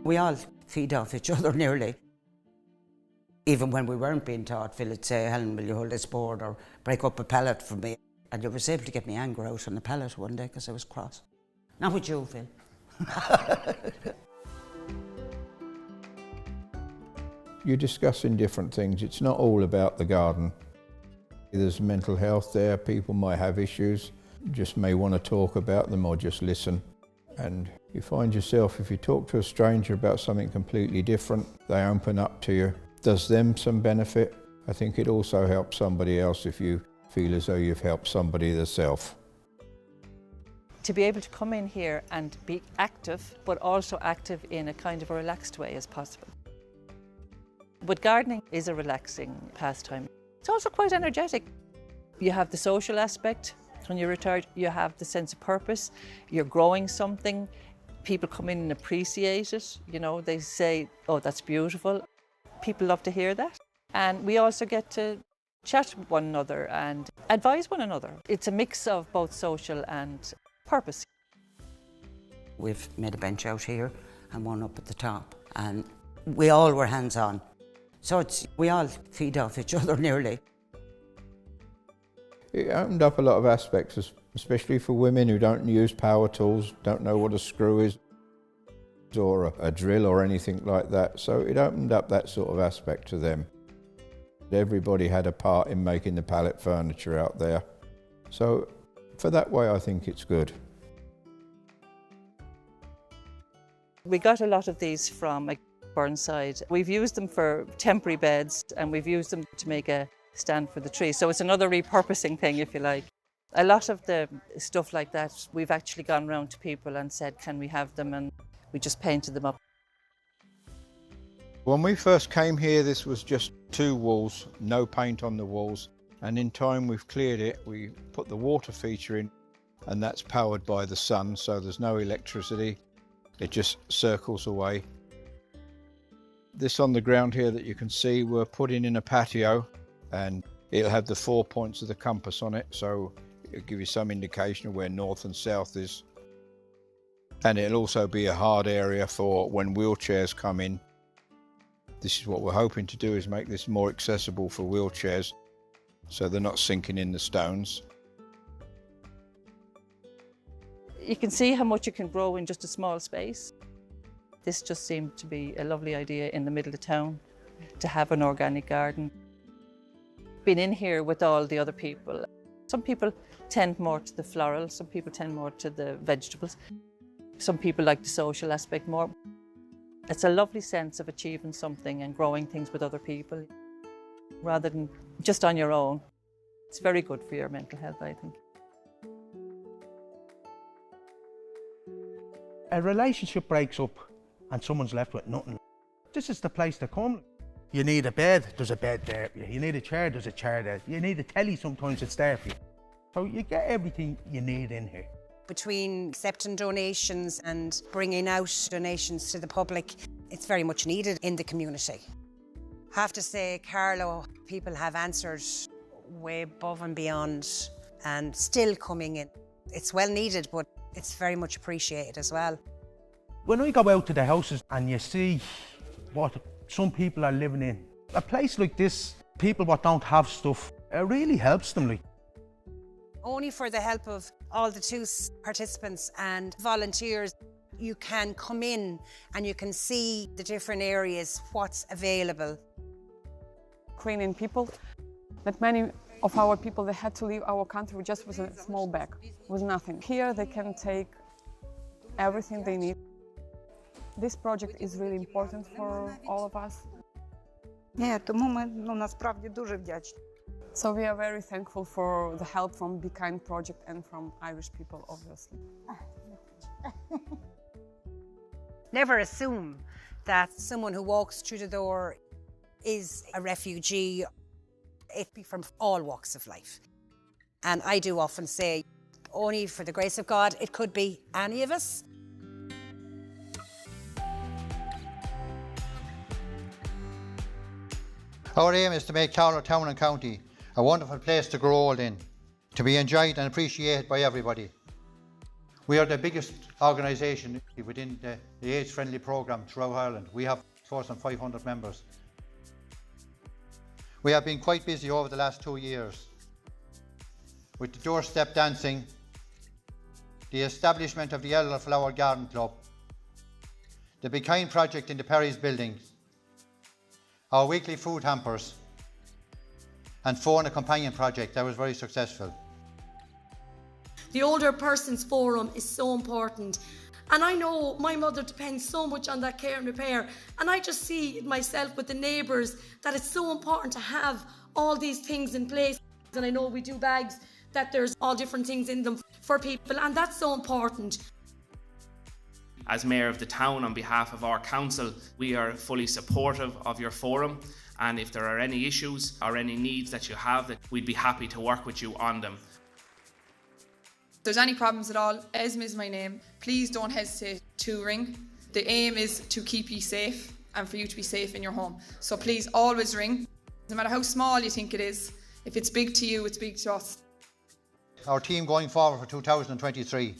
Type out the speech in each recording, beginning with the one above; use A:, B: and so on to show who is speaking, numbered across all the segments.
A: We all feed off each other nearly. Even when we weren't being taught, Phil would say, Helen, will you hold this board or break up a pallet for me? And you was able to get me anger out on the pallet one day because I was cross. Not with you, Phil.
B: You're discussing different things. It's not all about the garden. There's mental health there. People might have issues, just may want to talk about them or just listen. And you find yourself, if you talk to a stranger about something completely different, they open up to you. Does them some benefit. I think it also helps somebody else if you feel as though you've helped somebody yourself.
C: To be able to come in here and be active, but also active in a kind of a relaxed way as possible. But gardening is a relaxing pastime. It's also quite energetic. You have the social aspect. When you're retired, you have the sense of purpose. You're growing something. People come in and appreciate it. You know, they say, oh, that's beautiful. People love to hear that. And we also get to chat with one another and advise one another. It's a mix of both social and purpose.
A: We've made a bench out here and one up at the top, and we all were hands-on. So we all feed off each other nearly.
B: It opened up a lot of aspects, especially for women who don't use power tools, don't know what a screw is, or a drill or anything like that. So it opened up that sort of aspect to them. Everybody had a part in making the pallet furniture out there. So for that way, I think it's good.
C: We got a lot of these from Burnside. We've used them for temporary beds and we've used them to make a stand for the tree. So it's another repurposing thing, if you like. A lot of the stuff like that, we've actually gone around to people and said, can we have them? And we just painted them up.
B: When we first came here, this was just 2 walls, no paint on the walls. And in time we've cleared it. We put the water feature in, and that's powered by the sun, so there's no electricity. It just circles away. This on the ground here that you can see, we're putting in a patio, and it'll have the 4 points of the compass on it, so it'll give you some indication of where north and south is. And it'll also be a hard area for when wheelchairs come in. This is what we're hoping to do, is make this more accessible for wheelchairs, so they're not sinking in the stones.
C: You can see how much you can grow in just a small space. This just seemed to be a lovely idea in the middle of town, to have an organic garden. Been in here with all the other people. Some people tend more to the floral, some people tend more to the vegetables. Some people like the social aspect more. It's a lovely sense of achieving something and growing things with other people, rather than just on your own. It's very good for your mental health, I think.
D: A relationship breaks up and someone's left with nothing. This is the place to come. You need a bed, there's a bed there for you. You need a chair, there's a chair there. You need a telly, sometimes it's there for you. So you get everything you need in here.
E: Between accepting donations and bringing out donations to the public, it's very much needed in the community. I have to say, Carlo, people have answered way above and beyond and still coming in. It's well needed, but it's very much appreciated as well.
D: When I go out to the houses and you see what some people are living in, a place like this, people that don't have stuff, it really helps them.
E: Only for the help of all the 2 participants and volunteers, you can come in and you can see the different areas, what's available.
F: Ukrainian people, that many of our people, they had to leave our country just with a small bag, with nothing. Here they can take everything they need. This project is really important for all of us.
G: Тому ми насправді дуже вдячні.
F: So we are very thankful for the help from Be Kind project and from Irish people, obviously.
E: Never assume that someone who walks through the door is a refugee. It be from all walks of life. And I do often say, only for the grace of God, it could be any of us.
H: Our aim is to make Carlow Town and County a wonderful place to grow old in, to be enjoyed and appreciated by everybody. We are the biggest organisation within the age-friendly programme throughout Ireland. We have close to 500 members. We have been quite busy over the last 2 years with the doorstep dancing, the establishment of the Elderflower Garden Club, the Be Kind project in the Perry's building, our weekly food hampers, and Phone a Companion project that was very successful.
I: The Older Persons Forum is so important. And I know my mother depends so much on that care and repair. And I just see it myself with the neighbours that it's so important to have all these things in place. And I know we do bags that there's all different things in them for people, and that's so important.
J: As Mayor of the town, on behalf of our council, we are fully supportive of your forum, and if there are any issues or any needs that you have, that we'd be happy to work with you on them.
K: If there's any problems at all, Esme is my name. Please don't hesitate to ring. The aim is to keep you safe and for you to be safe in your home. So please always ring. No matter how small you think it is, if it's big to you, it's big to us.
H: Our team going forward for 2023,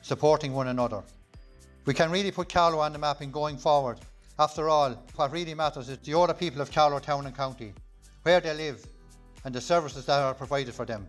H: supporting one another. We can really put Carlow on the map in going forward. After all, what really matters is the older people of Carlow town and county, where they live and the services that are provided for them.